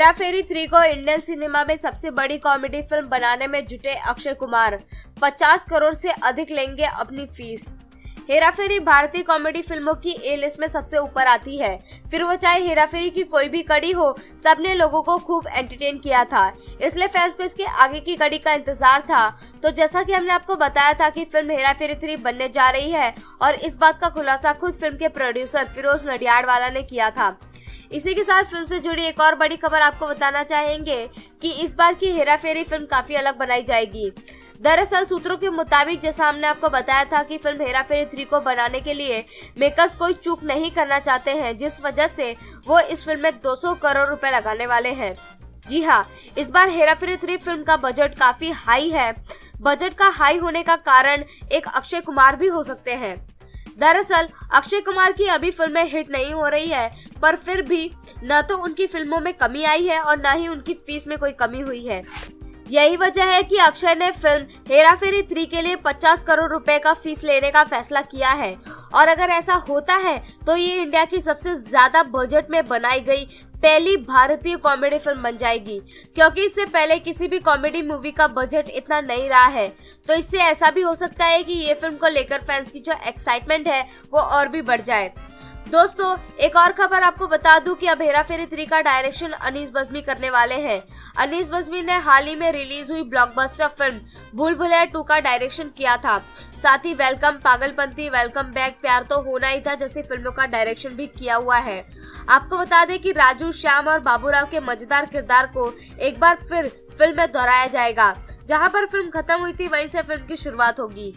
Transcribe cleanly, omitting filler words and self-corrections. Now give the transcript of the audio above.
हेरा फेरी 3 को Indian cinema में सबसे बड़ी कॉमेडी फिल्म बनाने में जुटे अक्षय कुमार 50 करोड़ से अधिक लेंगे अपनी फीस। हेरा फेरी भारतीय कॉमेडी फिल्मों की ए लिस्ट में सबसे ऊपर आती है। फिर वो चाहे हेरा फेरी की कोई भी कड़ी हो, सबने लोगों को खूब एंटरटेन किया था, इसलिए फैंस को इसके आगे की कड़ी का इंतजार था। तो जैसा कि हमने आपको बताया था कि फिल्म हेरा फेरी 3 बनने जा रही है और इस बात का खुलासा खुद फिल्म के प्रोड्यूसर फिरोज नडियाडवाला ने किया था। इसी के साथ फिल्म से जुड़ी एक और बड़ी खबर आपको बताना चाहेंगे कि इस बार की हेरा फेरी फिल्म काफी अलग बनाई जाएगी। दरअसल सूत्रों के मुताबिक, जैसा हमने आपको बताया था कि फिल्म हेरा फेरी 3 को बनाने के लिए मेकर्स कोई चूक नहीं करना चाहते हैं, जिस वजह से वो इस फिल्म में 200 करोड़ रुपए लगाने वाले हैं। जी हाँ, इस बार हेरा फेरी 3 फिल्म का बजट काफी हाई है। बजट का हाई होने का कारण एक अक्षय कुमार भी हो सकते हैं। दरअसल अक्षय कुमार की अभी फिल्में हिट नहीं हो रही है, पर फिर भी न तो उनकी फिल्मों में कमी आई है और न ही उनकी फीस में कोई कमी हुई है। यही वजह है कि अक्षय ने फिल्म हेरा फेरी 3 के लिए 50 करोड़ रुपए का फीस लेने का फैसला किया है। और अगर ऐसा होता है तो ये इंडिया की सबसे ज्यादा बजट में बनाई गई पहली भारतीय कॉमेडी फिल्म बन जाएगी, क्योंकि इससे पहले किसी भी कॉमेडी मूवी का बजट इतना नहीं रहा है। तो इससे ऐसा भी हो सकता है कि ये फिल्म को लेकर फैंस की जो एक्साइटमेंट है वो और भी बढ़ जाए। दोस्तों, एक और खबर आपको बता दूं कि अब हेरा फेरी 3 का डायरेक्शन अनीस बज्मी करने वाले हैं। अनीस बज्मी ने हाल ही में रिलीज हुई ब्लॉकबस्टर फिल्म भूल भुलैया 2 का डायरेक्शन किया था। साथ ही वेलकम, पागलपंती, वेलकम बैक, प्यार तो होना ही था जैसी फिल्मों का डायरेक्शन भी किया हुआ है। आपको बता दें कि राजू, श्याम और बाबूराव के मजेदार किरदार को एक बार फिर फिल्म में दोहराया जाएगा। जहां पर फिल्म खत्म हुई थी, वहीं से फिल्म की शुरुआत होगी।